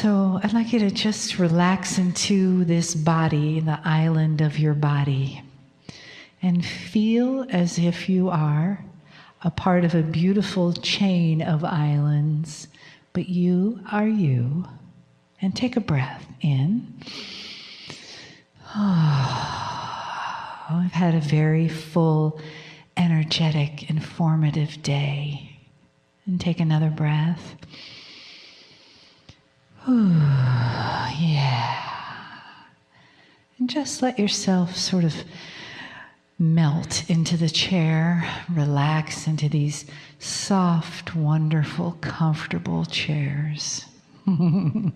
So I'd like you to just relax into this body, the island of your body, and feel as if you are a part of a beautiful chain of islands, but you are you. And take a breath in. Oh, I've had a very full, energetic, informative day. And take another breath. Ooh, yeah. And just let yourself sort of melt into the chair, relax into these soft, wonderful, comfortable chairs. And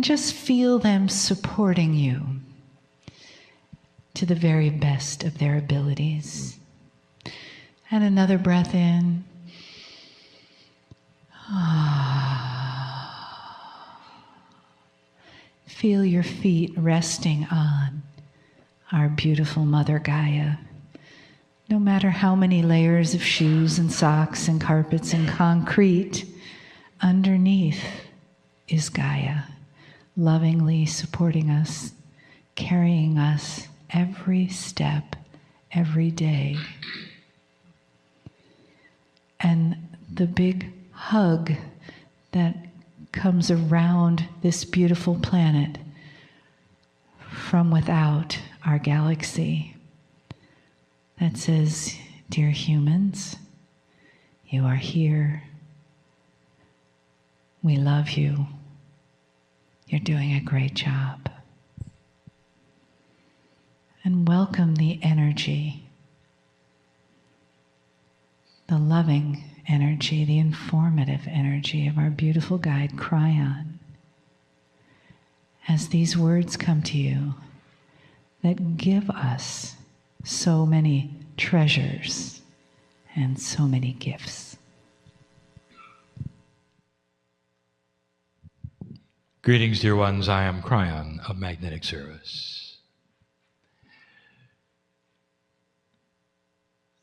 just feel them supporting you to the very best of their abilities. And another breath in. Feel your feet resting on our beautiful Mother Gaia. No matter how many layers of shoes and socks and carpets and concrete, underneath is Gaia, lovingly supporting us, carrying us every step, every day. And the big hug that comes around this beautiful planet from without our galaxy that says, dear humans, you are here. We love you. You're doing a great job. And welcome the energy, the loving energy, the informative energy of our beautiful guide, Kryon. As these words come to you that give us so many treasures and so many gifts. Greetings, dear ones. I am Kryon of Magnetic Service.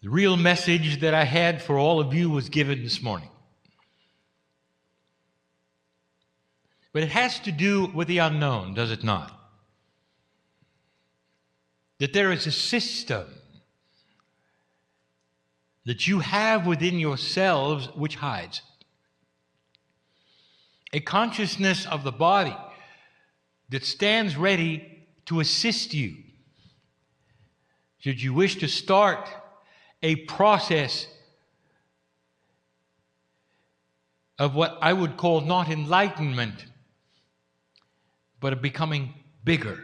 The real message that I had for all of you was given this morning. But it has to do with the unknown, does it not? That there is a system that you have within yourselves which hides. A consciousness of the body that stands ready to assist you. Should you wish to start a process of what I would call not enlightenment, but of becoming bigger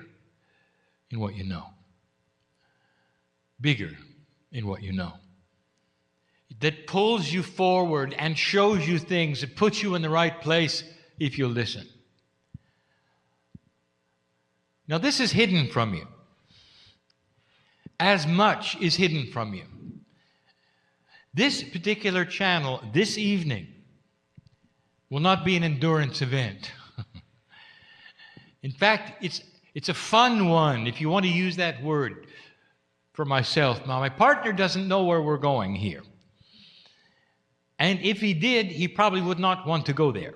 in what you know. Bigger in what you know. That pulls you forward and shows you things, that puts you in the right place if you listen. Now, this is hidden from you. As much is hidden from you. This particular channel, this evening, will not be an endurance event. In fact, it's a fun one, if you want to use that word for myself. Now, my partner doesn't know where we're going here. And if he did, he probably would not want to go there.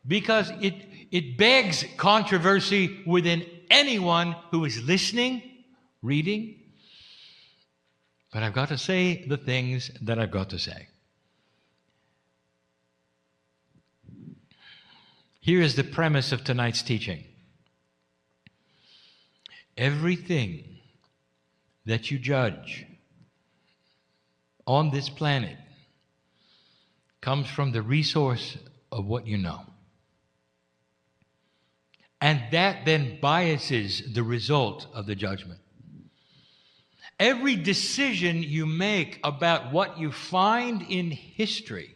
Because it begs controversy within anyone who is listening, reading. But I've got to say the things that I've got to say. Here is the premise of tonight's teaching. Everything that you judge on this planet comes from the resource of what you know. And that then biases the result of the judgment. Every decision you make about what you find in history,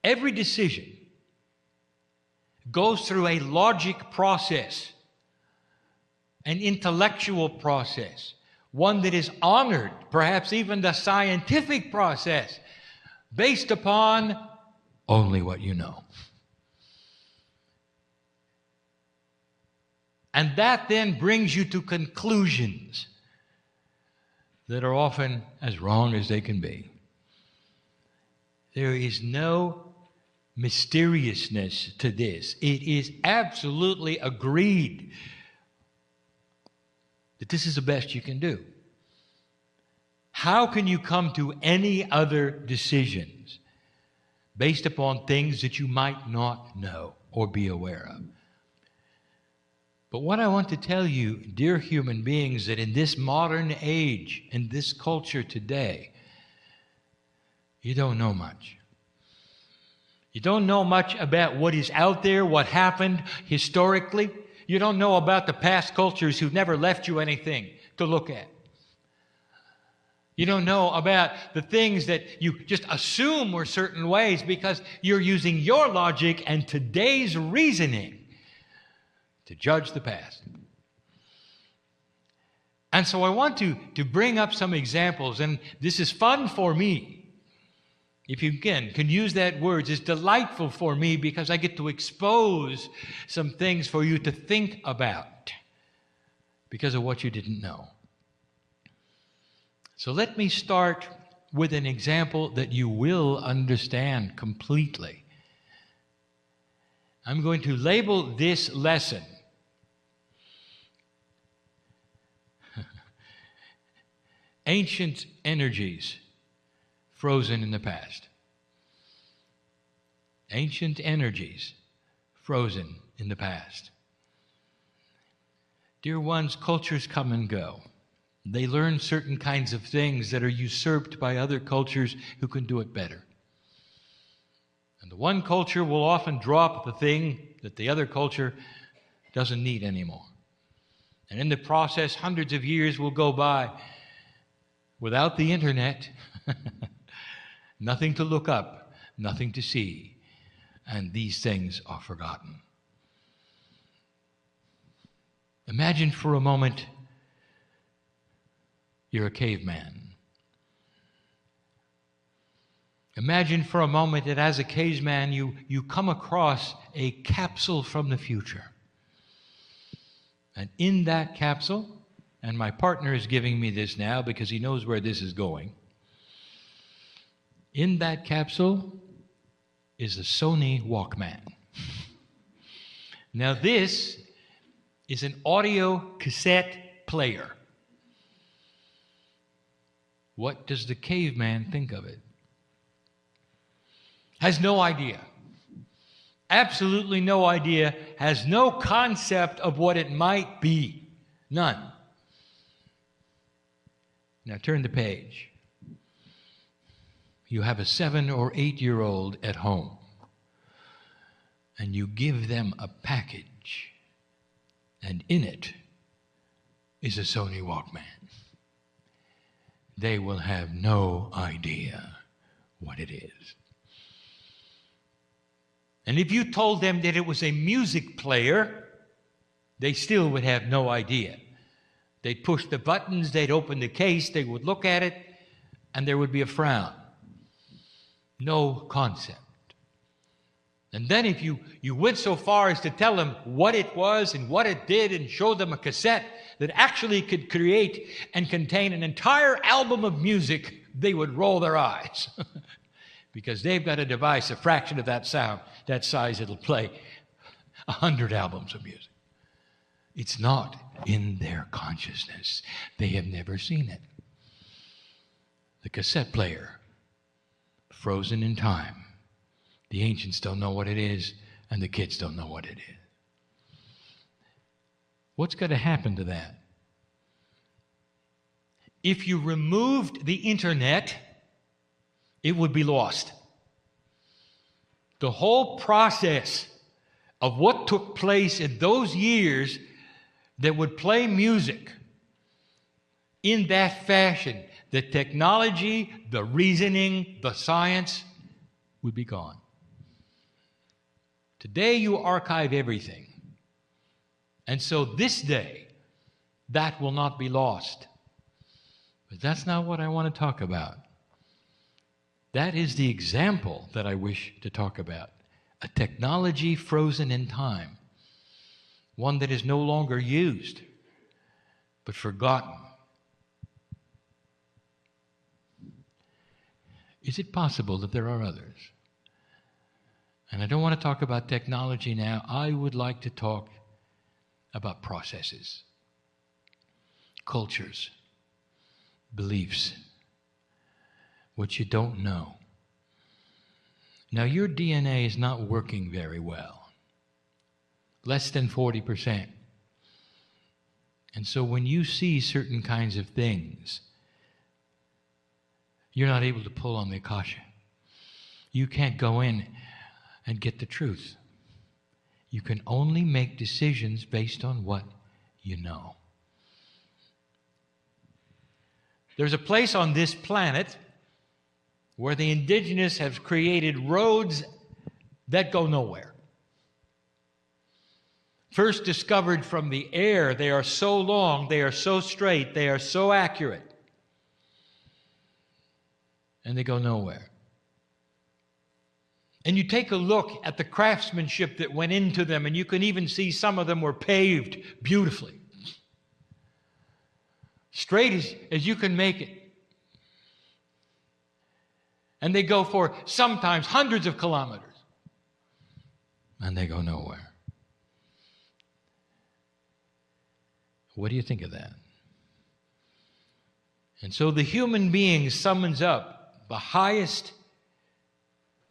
every decision goes through a logic process, an intellectual process, one that is honored, perhaps even the scientific process, based upon only what you know. And that then brings you to conclusions that are often as wrong as they can be. There is no mysteriousness to this. It is absolutely agreed that this is the best you can do. How can you come to any other decisions based upon things that you might not know or be aware of? But what I want to tell you, dear human beings, that in this modern age, in this culture today, you don't know much. You don't know much about what is out there, what happened historically. You don't know about the past cultures who've never left you anything to look at. You don't know about the things that you just assume were certain ways because you're using your logic and today's reasoning to judge the past. And so I want to bring up some examples, and this is fun for me. If you can use that word, it's delightful for me because I get to expose some things for you to think about because of what you didn't know. So let me start with an example that you will understand completely. I'm going to label this lesson Ancient Energies Frozen in the Past. Ancient energies frozen in the past. Dear ones, cultures come and go. They learn certain kinds of things that are usurped by other cultures who can do it better. And the one culture will often drop the thing that the other culture doesn't need anymore. And in the process, hundreds of years will go by without the internet, nothing to look up, nothing to see, and these things are forgotten. Imagine for a moment you're a caveman. Imagine for a moment that as a caveman you come across a capsule from the future. And in that capsule, and my partner is giving me this now because he knows where this is going. In that capsule is a Sony Walkman. Now this is an audio cassette player. What does the caveman think of it? Has no idea. Absolutely no idea. Has no concept of what it might be. None. Now turn the page. You have a 7 or 8-year-old at home, and you give them a package, and in it is a Sony Walkman. They will have no idea what it is. And if you told them that it was a music player, they still would have no idea. They'd push the buttons, they'd open the case, they would look at it, and there would be a frown. No concept. And then if you went so far as to tell them what it was and what it did and show them a cassette that actually could create and contain an entire album of music, they would roll their eyes. Because they've got a device, a fraction of that sound, that size, it'll play 100 albums of music. It's not in their consciousness. They have never seen it. The cassette player, frozen in time. The ancients don't know what it is, and the kids don't know what it is. What's going to happen to that? If you removed the internet, it would be lost. The whole process of what took place in those years that would play music in that fashion, the technology, the reasoning, the science would be gone. Today you archive everything. And so this day, that will not be lost. But that's not what I want to talk about. That is the example that I wish to talk about. A technology frozen in time. One that is no longer used, but forgotten. Is it possible that there are others? And I don't want to talk about technology now. I would like to talk about processes, cultures, beliefs, what you don't know. Now, your DNA is not working very well, less than 40%. And so when you see certain kinds of things, you're not able to pull on the akasha. You can't go in and get the truth. You can only make decisions based on what you know. There's a place on this planet where the indigenous have created roads that go nowhere. First discovered from the air, they are so long, they are so straight, they are so accurate, and they go nowhere. And you take a look at the craftsmanship that went into them, and you can even see some of them were paved beautifully. Straight as you can make it. And they go for sometimes hundreds of kilometers. And they go nowhere. What do you think of that? And so the human being summons up the highest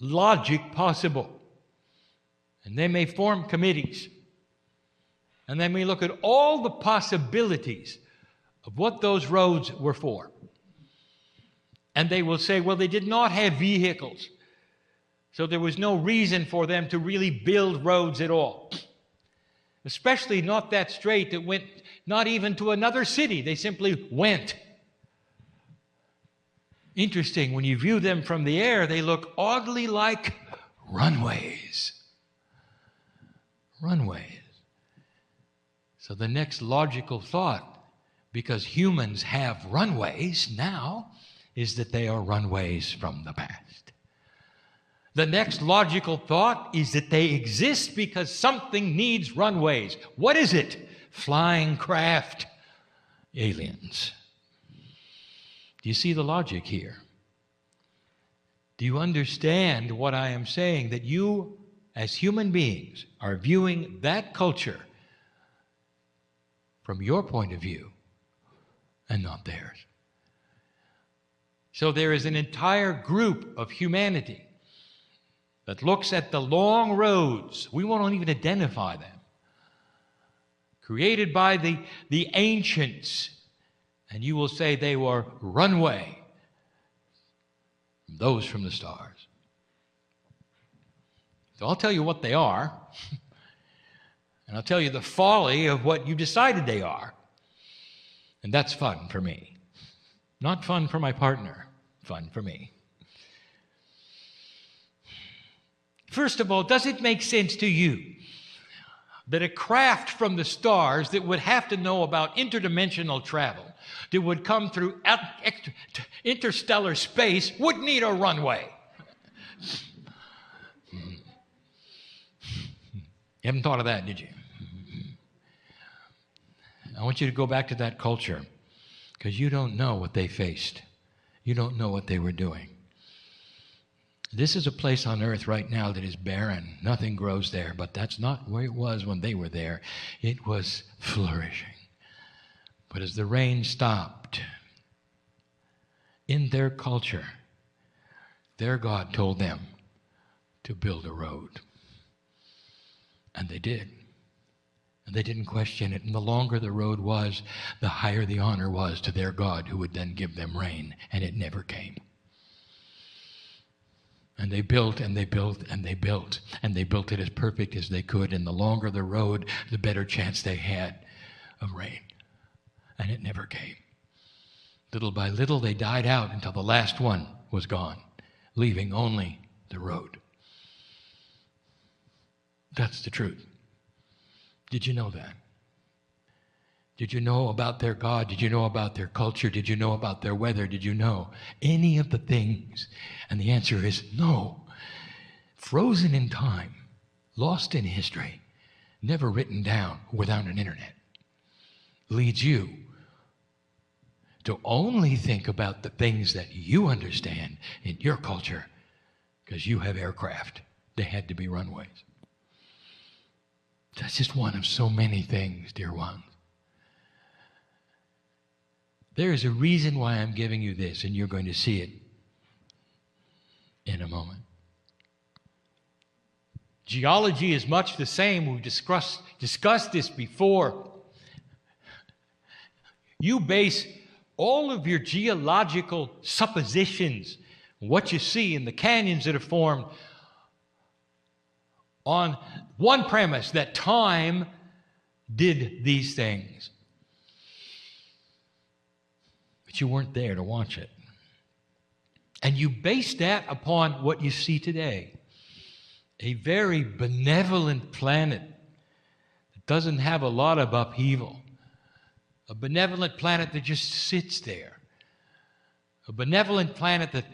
logic possible. And they may form committees. And they may look at all the possibilities of what those roads were for. And they will say, well, they did not have vehicles, so there was no reason for them to really build roads at all. Especially not that straight that went not even to another city. They simply went. Interesting, when you view them from the air, they look oddly like runways. Runways. So the next logical thought, because humans have runways now, is that they are runways from the past. The next logical thought is that they exist because something needs runways. What is it? Flying craft. Aliens. Do you see the logic here? Do you understand what I am saying? That you, as human beings, are viewing that culture from your point of view and not theirs. So there is an entire group of humanity that looks at the long roads. We won't even identify them. Created by the ancients. And you will say they were runway. Those from the stars. So I'll tell you what they are. And I'll tell you the folly of what you decided they are. And that's fun for me. Not fun for my partner. Fun for me. First of all, does it make sense to you that a craft from the stars that would have to know about interdimensional travel, that would come through interstellar space, would need a runway? You haven't thought of that, did you? I want you to go back to that culture, because you don't know what they faced. You don't know what they were doing. This is a place on earth right now that is barren. Nothing grows there, but that's not where it was when they were there. It was flourishing. But as the rain stopped, in their culture, their God told them to build a road. And they did. And they didn't question it. And the longer the road was, the higher the honor was to their God, who would then give them rain. And it never came. And they built, and they built, and they built. And they built it as perfect as they could. And the longer the road, the better chance they had of rain. And it never came. Little by little, they died out until the last one was gone, leaving only the road. That's the truth. Did you know that? Did you know about their God? Did you know about their culture? Did you know about their weather? Did you know any of the things? And the answer is no. Frozen in time, lost in history, never written down without an internet, leads you to only think about the things that you understand in your culture, because you have aircraft. They had to be runways. That's just one of so many things, dear ones. There is a reason why I'm giving you this, and you're going to see it in a moment. Geology is much the same. We've discussed this before. You base all of your geological suppositions, what you see in the canyons that are formed, on one premise, that time did these things. But you weren't there to watch it. And you base that upon what you see today. A very benevolent planet that doesn't have a lot of upheaval. A benevolent planet that just sits there. A benevolent planet that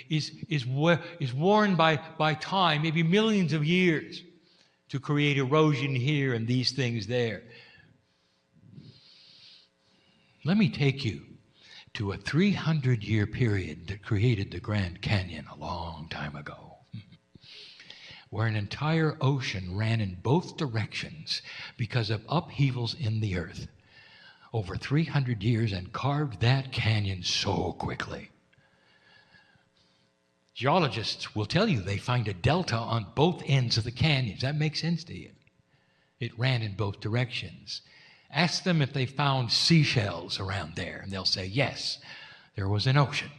is worn by time, maybe millions of years, to create erosion here and these things there. Let me take you to a 300-year period that created the Grand Canyon a long time ago, where an entire ocean ran in both directions because of upheavals in the earth over 300 years and carved that canyon so quickly. Geologists will tell you they find a delta on both ends of the canyons. That makes sense to you. It ran in both directions. Ask them if they found seashells around there, and they'll say, yes, there was an ocean.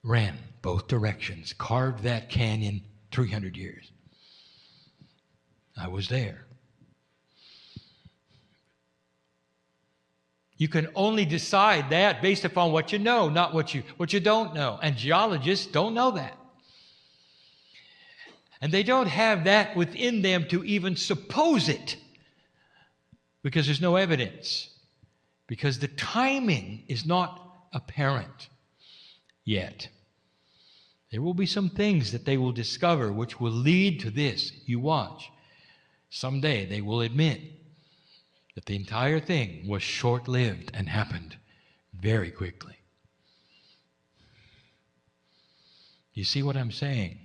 Ran both directions, carved that canyon 300 years. I was there. You can only decide that based upon what you know, not what you don't know. And geologists don't know that. And they don't have that within them to even suppose it, because there's no evidence, because the timing is not apparent yet. There will be some things that they will discover which will lead to this. You watch. Someday they will admit that the entire thing was short-lived and happened very quickly. You see what I'm saying?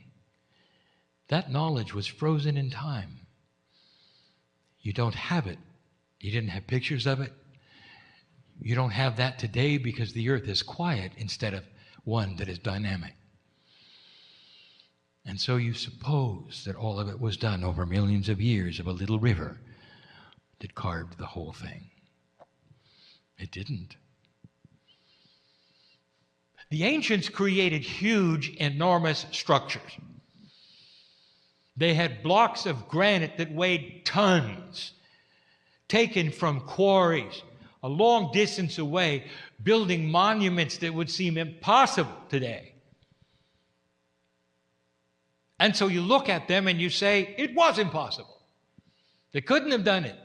That knowledge was frozen in time. You don't have it. You didn't have pictures of it. You don't have that today because the earth is quiet instead of one that is dynamic. And so you suppose that all of it was done over millions of years of a little river that carved the whole thing. It didn't. The ancients created huge, enormous structures. They had blocks of granite that weighed tons, taken from quarries a long distance away, building monuments that would seem impossible today. And so you look at them and you say, it was impossible. They couldn't have done it.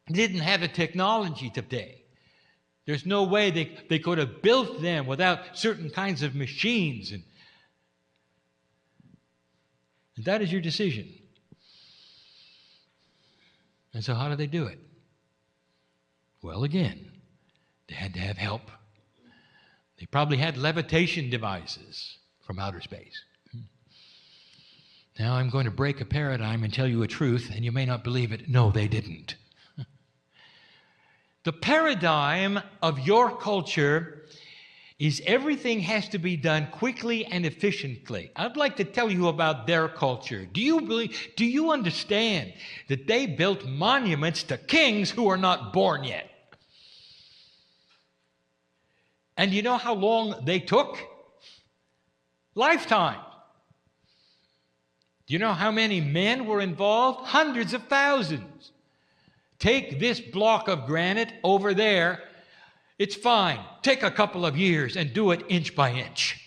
They didn't have the technology today. There's no way they could have built them without certain kinds of machines. And that is your decision. And so how do they do it? Well, again, they had to have help. They probably had levitation devices from outer space. Now I'm going to break a paradigm and tell you a truth, and you may not believe it. No, they didn't. The paradigm of your culture is everything has to be done quickly and efficiently. I'd like to tell you about their culture. Do you understand that they built monuments to kings who are not born yet? And you know how long they took? Lifetime. Do you know how many men were involved? Hundreds of thousands. Take this block of granite over there. It's fine. Take a couple of years and do it inch by inch.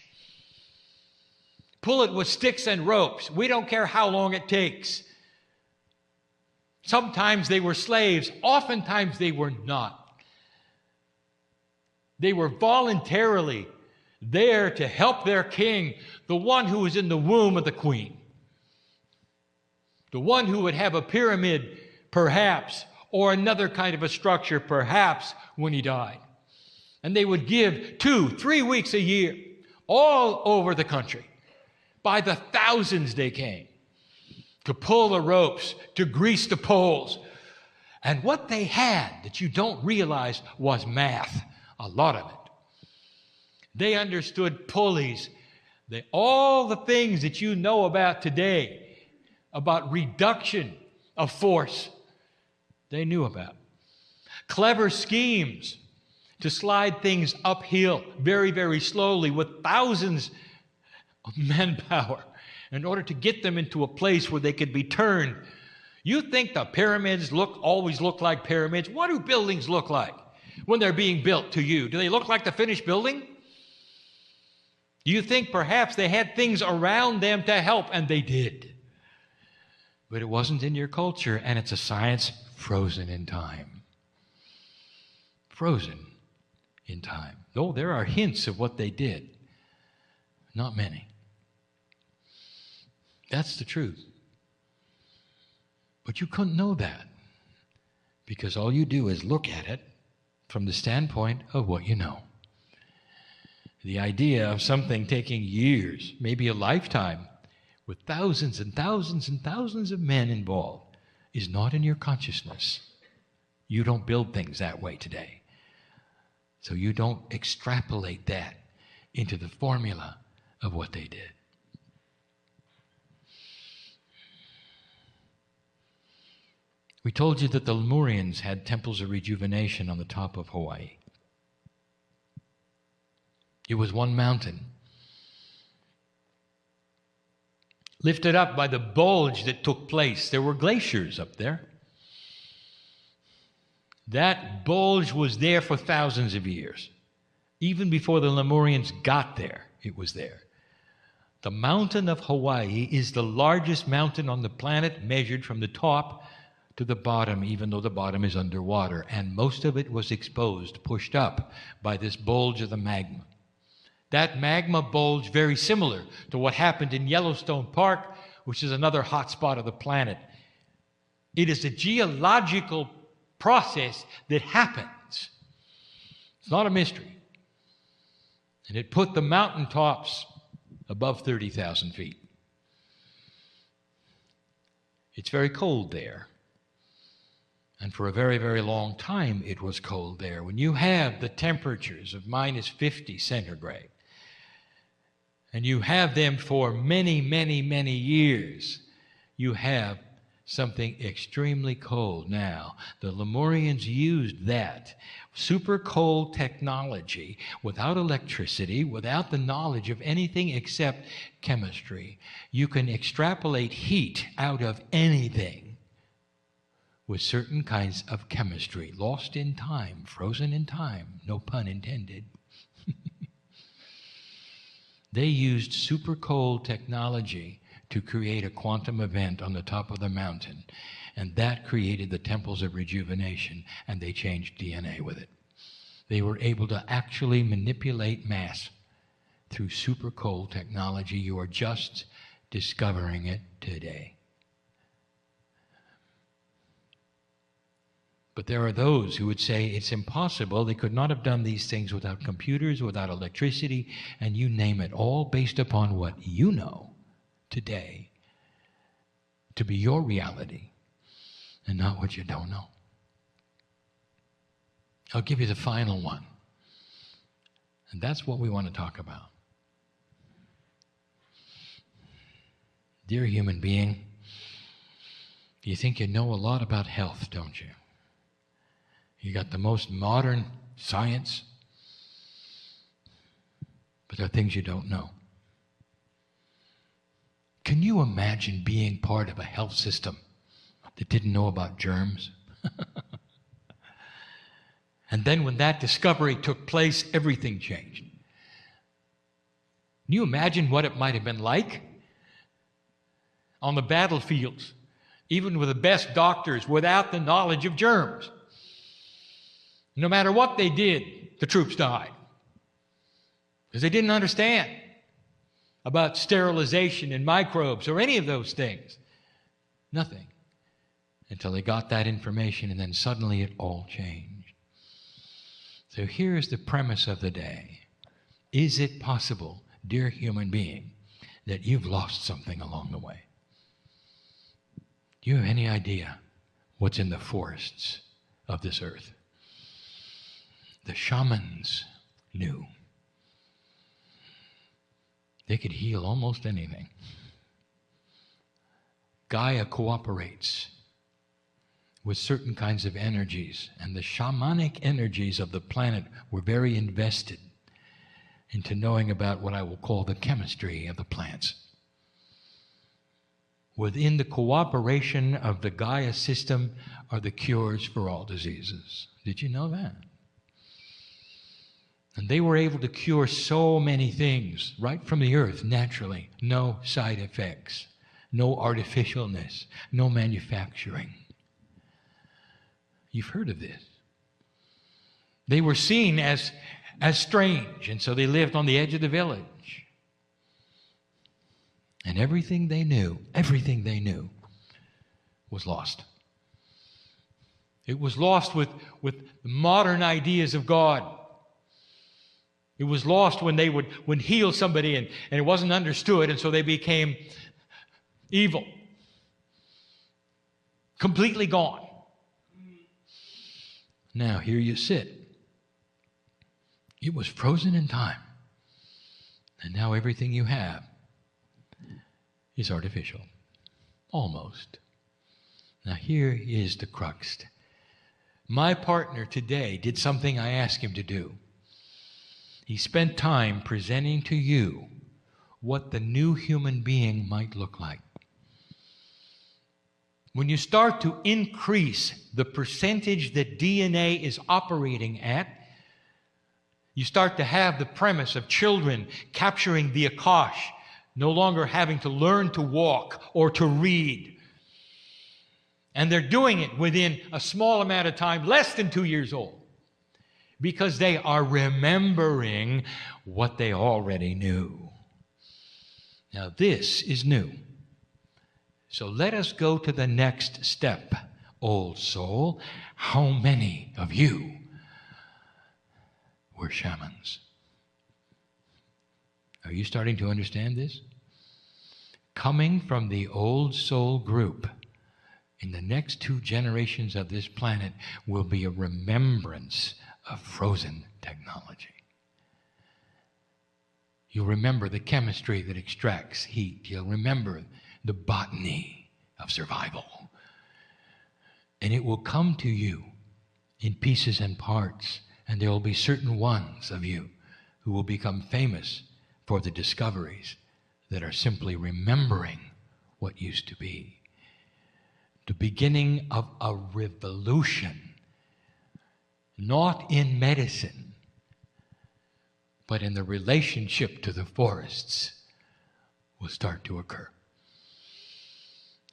Pull it with sticks and ropes. We don't care how long it takes. Sometimes they were slaves. Oftentimes they were not. They were voluntarily there to help their king, the one who was in the womb of the queen. The one who would have a pyramid, perhaps, or another kind of a structure, perhaps, when he died. And they would give 2-3 weeks a year all over the country. By the thousands they came to pull the ropes, to grease the poles. And what they had that you don't realize was math, a lot of it. They understood pulleys, all the things that you know about today, about reduction of force, they knew about. Clever schemes to slide things uphill very, very slowly with thousands of manpower in order to get them into a place where they could be turned. You think the pyramids always look like pyramids? What do buildings look like when they're being built to you? Do they look like the finished building? Do you think perhaps they had things around them to help? And they did. But it wasn't in your culture, and it's a science frozen in time. Frozen in time. Though there are hints of what they did. Not many. That's the truth. But you couldn't know that because all you do is look at it from the standpoint of what you know. The idea of something taking years, maybe a lifetime, with thousands and thousands and thousands of men involved is not in your consciousness. You don't build things that way today. So you don't extrapolate that into the formula of what they did. We told you that the Lemurians had temples of rejuvenation on the top of Hawaii. It was one mountain, lifted up by the bulge that took place. There were glaciers up there. That bulge was there for thousands of years. Even before the Lemurians got there, it was there. The mountain of Hawaii is the largest mountain on the planet measured from the top to the bottom, even though the bottom is underwater. And most of it was exposed, pushed up by this bulge of the magma. That magma bulge, very similar to what happened in Yellowstone Park, which is another hot spot of the planet. It is a geological process that happens. It's not a mystery. And it put the mountaintops above 30,000 feet. It's very cold there. And for a very, very long time, it was cold there. When you have the temperatures of minus 50 centigrade, and you have them for many, many, many years, you have something extremely cold. Now, the Lemurians used that super cold technology without electricity, without the knowledge of anything except chemistry. You can extrapolate heat out of anything with certain kinds of chemistry, lost in time, frozen in time, no pun intended. They used super cold technology to create a quantum event on the top of the mountain, and that created the temples of rejuvenation, and they changed DNA with it. They were able to actually manipulate mass through super cold technology. You are just discovering it today. But there are those who would say it's impossible. They could not have done these things without computers, without electricity, and you name it, all based upon what you know today to be your reality and not what you don't know. I'll give you the final one. And that's what we want to talk about. Dear human being, you think you know a lot about health, don't you? You got the most modern science, but there are things you don't know. Can you imagine being part of a health system that didn't know about germs? And then when that discovery took place, everything changed. Can you imagine what it might have been like on the battlefields, even with the best doctors, without the knowledge of germs? No matter what they did, the troops died because they didn't understand about sterilization and microbes or any of those things. Nothing. until they got that information, and then suddenly it all changed. So here's the premise of the day. Is it possible, dear human being, that you've lost something along the way? Do you have any idea what's in the forests of this earth? The shamans knew. They could heal almost anything. Gaia cooperates with certain kinds of energies, and the shamanic energies of the planet were very invested into knowing about what I will call the chemistry of the plants. Within the cooperation of the Gaia system are the cures for all diseases. Did you know that? And they were able to cure so many things right from the earth naturally. No side effects, no artificialness, no manufacturing. You've heard of this. They were seen as strange, and so they lived on the edge of the village. And everything they knew was lost. It was lost with modern ideas of God. It was lost when they would heal somebody and it wasn't understood, and so they became evil. Completely gone. Now, here you sit. It was frozen in time. And now everything you have is artificial. Almost. Now, here is the crux. My partner today did something I asked him to do. He spent time presenting to you what the new human being might look like. When you start to increase the percentage that DNA is operating at, you start to have the premise of children capturing the Akash, no longer having to learn to walk or to read. And they're doing it within a small amount of time, less than 2 years old, because they are remembering what they already knew. Now, this is new. So let us go to the next step. Old soul, how many of you were shamans? Are you starting to understand this? Coming from the old soul group, in the next 2 generations of this planet will be a remembrance of frozen technology. You'll remember the chemistry that extracts heat. You'll remember the botany of survival. And it will come to you in pieces and parts, and there will be certain ones of you who will become famous for the discoveries that are simply remembering what used to be. The beginning of a revolution, not in medicine, but in the relationship to the forests, will start to occur.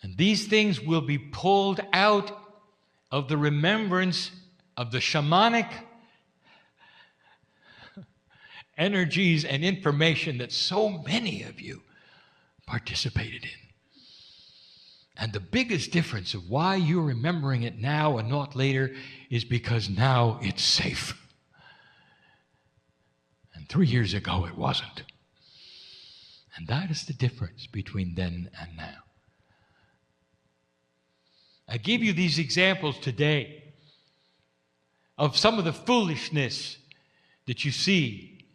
And these things will be pulled out of the remembrance of the shamanic energies and information that so many of you participated in. And the biggest difference of why you're remembering it now and not later is because now it's safe. And 3 years ago it wasn't. And that is the difference between then and now. I give you these examples today of some of the foolishness that you see,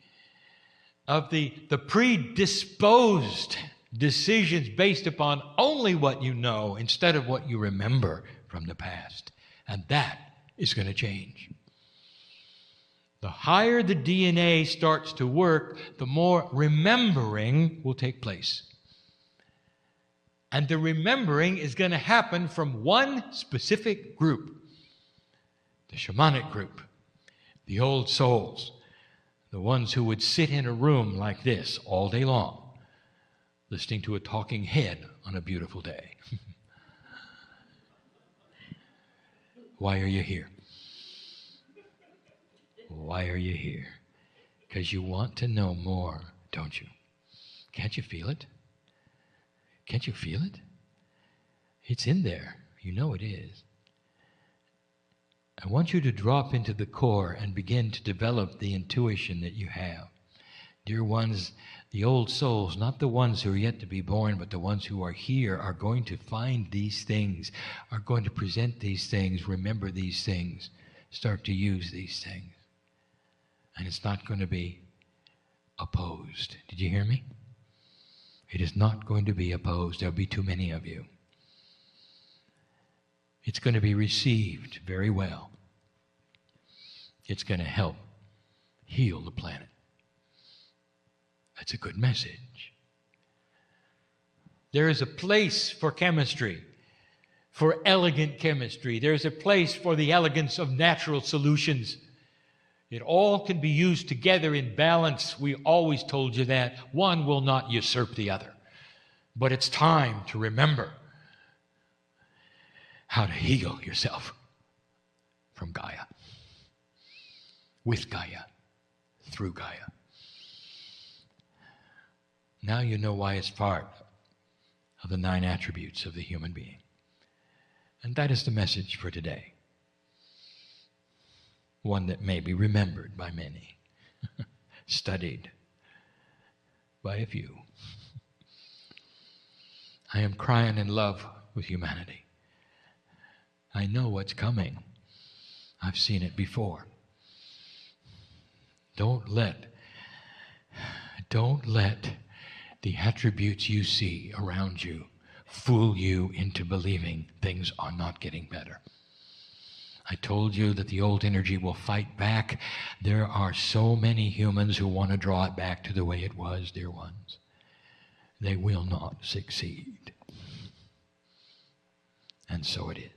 of the predisposed decisions based upon only what you know instead of what you remember from the past. And that is going to change. The higher the DNA starts to work, the more remembering will take place. And the remembering is going to happen from one specific group, the shamanic group, the old souls, the ones who would sit in a room like this all day long, listening to a talking head on a beautiful day. Why are you here? Why are you here? Because you want to know more, don't you? Can't you feel it? Can't you feel it? It's in there. You know it is. I want you to drop into the core and begin to develop the intuition that you have. Dear ones, the old souls, not the ones who are yet to be born, but the ones who are here, are going to find these things, are going to present these things, remember these things, start to use these things. And it's not going to be opposed. Did you hear me? It is not going to be opposed. There'll be too many of you. It's going to be received very well. It's going to help heal the planet. That's a good message. There is a place for chemistry, for elegant chemistry. There is a place for the elegance of natural solutions. It all can be used together in balance. We always told you that. One will not usurp the other. But it's time to remember how to heal yourself from Gaia, with Gaia, through Gaia. Now you know why it's part of the 9 attributes of the human being. And that is the message for today. One that may be remembered by many, studied by a few. I am crying in love with humanity. I know what's coming. I've seen it before. Don't let the attributes you see around you fool you into believing things are not getting better. I told you that the old energy will fight back. There are so many humans who want to draw it back to the way it was, dear ones. They will not succeed. And so it is.